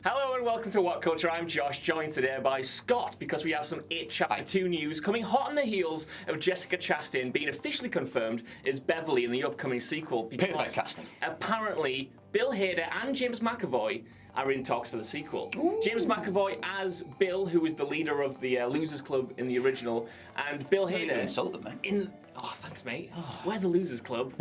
Hello and welcome to What Culture. I'm Josh, joined today by Scott, because we have some It Chapter 2 news coming hot on the heels of Jessica Chastain being officially confirmed as Beverly in the upcoming sequel. Perfect casting. Apparently, Bill Hader and James Mcavoy are in talks for the sequel. Ooh. James McAvoy as Bill, who is the leader of the Losers Club in the original, and Bill Hader insult them, man. in. Oh, thanks, mate. We're the Losers Club.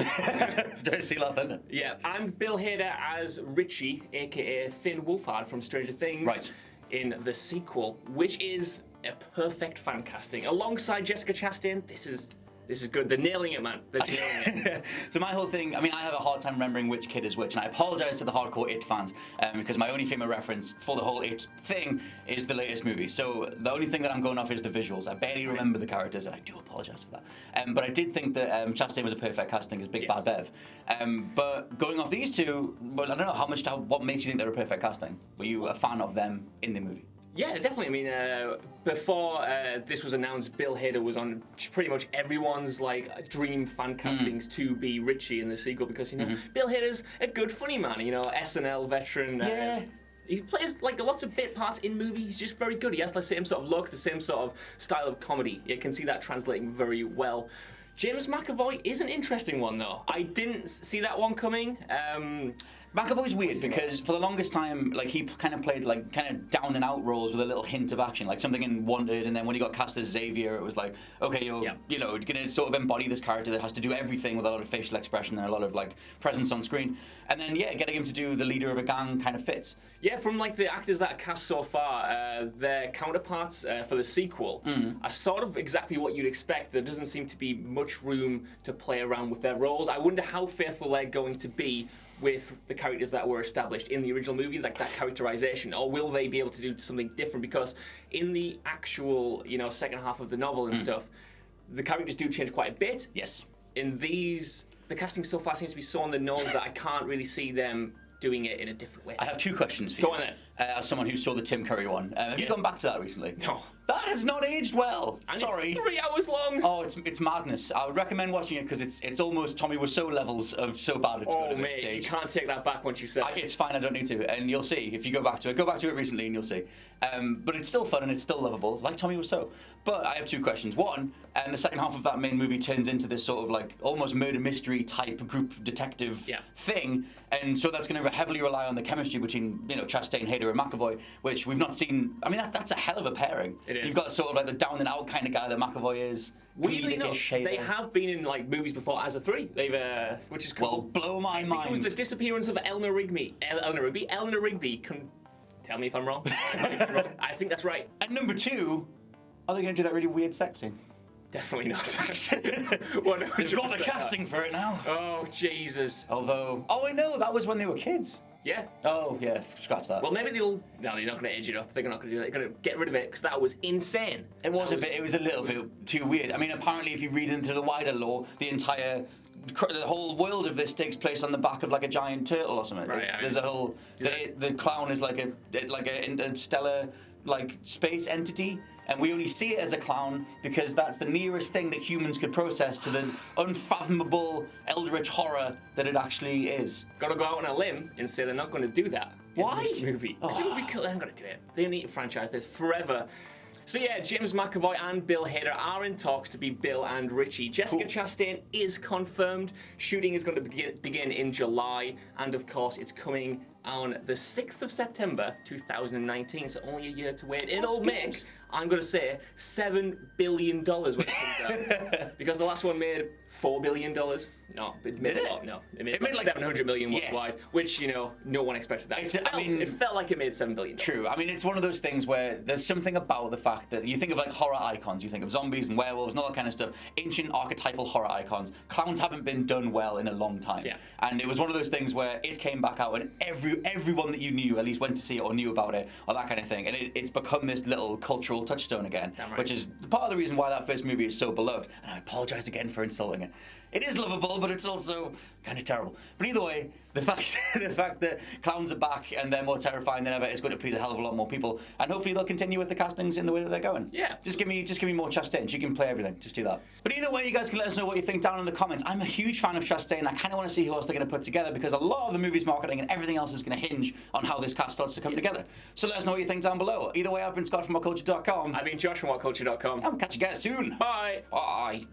Don't steal our thunder. Yeah, and Bill Hader as Richie, aka Finn Wolfhard from Stranger Things, right, in the sequel, which is a perfect fan casting. Alongside Jessica Chastain, this is good. They're nailing it, man. They're nailing it. So my whole thing, I mean, I have a hard time remembering which kid is which, and I apologise to the hardcore It fans, because my only frame of reference for the whole It thing is the latest movie. So the only thing that I'm going off is the visuals. I barely remember the characters, and I do apologise for that. But I did think that Chastain was a perfect casting as Big Bad Bev. But going off these two, well, I don't know, what makes you think they're a perfect casting? Were you a fan of them in the movie? Yeah, definitely. I mean, before this was announced, Bill Hader was on pretty much everyone's dream fan castings to be Richie in the sequel, because Bill Hader's a good funny man. SNL veteran. Yeah. He plays lots of bit parts in movies. He's just very good. He has the same sort of look, the same sort of style of comedy. You can see that translating very well. James McAvoy is an interesting one, though. I didn't see that one coming. McAvoy's weird because for the longest time, he kind of played kind of down and out roles with a little hint of action, like something in Wanted, and then when he got cast as Xavier, it was like, okay, you're gonna sort of embody this character that has to do everything with a lot of facial expression and a lot of presence on screen, and then getting him to do the leader of a gang kind of fits. Yeah, from the actors that are cast so far, their counterparts for the sequel are sort of exactly what you'd expect. There doesn't seem to be much room to play around with their roles. I wonder how faithful they're going to be with the characters that were established in the original movie, that characterization, or will they be able to do something different? Because in the actual, second half of the novel and stuff, the characters do change quite a bit. Yes. In these, the casting so far seems to be so on the nose that I can't really see them doing it in a different way. I have two questions for you. Go on then. As someone who saw the Tim Curry one, have you gone back to that recently? No. That has not aged well. And Sorry. It's 3 hours long. Oh, it's madness. I would recommend watching it because it's almost Tommy Wiseau levels of so bad it's good at this stage. You can't take that back once you said it. It's fine, I don't need to, and you'll see if you go back to it. Go back to it recently and you'll see. But it's still fun and it's still lovable, like Tommy Wiseau. But I have two questions. One, the second half of that main movie turns into this sort of almost murder mystery type group detective thing, and so that's going to heavily rely on the chemistry between Chastain, Hader, and McAvoy, which we've not seen. I mean, that's a hell of a pairing. It is. You've got sort of the down and out kind of guy that McAvoy is. Weirdly enough, they have been in movies before as a three. They've which is cool. Well, blow my mind. It was the disappearance of Eleanor Rigby. Eleanor Rigby. Tell me if I'm wrong. I think that's right. And number two, are they going to do that really weird sex scene? Definitely not. They've got the casting for it now. Oh, Jesus. Although, I know, that was when they were kids. Yeah. Oh, yeah, scratch that. Well, maybe no, they're not going to edge it up. They're not going to do that. They're going to get rid of it because that was insane. It was a little bit too weird. I mean, apparently, if you read into the wider lore, the whole world of this takes place on the back of a giant turtle or something. Right, there's a whole the clown is like a interstellar space entity, and we only see it as a clown because that's the nearest thing that humans could process to the unfathomable eldritch horror that it actually is. Gotta go out on a limb and say they're not going to do that. Why? In this movie. Because it would be cool. They're not going to do it. They need to franchise this forever. So yeah, James McAvoy and Bill Hader are in talks to be Bill and Richie. Jessica Chastain is confirmed. Shooting is going to begin in July, and of course it's coming on the 6th of September 2019, so only a year to wait. It'll make, I'm going to say, $7 billion when it comes out. Because the last one made $4 billion. No, it made a lot. No, it made $700 million worldwide, which, no one expected that. It felt like it made $7 billion. True. I mean, it's one of those things where there's something about the fact that you think of horror icons, you think of zombies and werewolves and all that kind of stuff, ancient archetypal horror icons. Clowns haven't been done well in a long time. Yeah. And it was one of those things where it came back out and everyone that you knew at least went to see it or knew about it or that kind of thing. And it's become this little cultural touchstone again, which is part of the reason why that first movie is so beloved. And I apologize again for insulting it. It is lovable, but it's also kind of terrible. But either way, the fact that clowns are back and they're more terrifying than ever is going to please a hell of a lot more people. And hopefully they'll continue with the castings in the way that they're going. Yeah. Just give me more Chastain. She can play everything. Just do that. But either way, you guys can let us know what you think down in the comments. I'm a huge fan of Chastain. I kind of want to see who else they're going to put together because a lot of the movie's marketing and everything else is going to hinge on how this cast starts to come together. So let us know what you think down below. Either way, I've been Scott from WhatCulture.com. I've been Josh from WhatCulture.com. I'll catch you guys soon. Bye. Bye.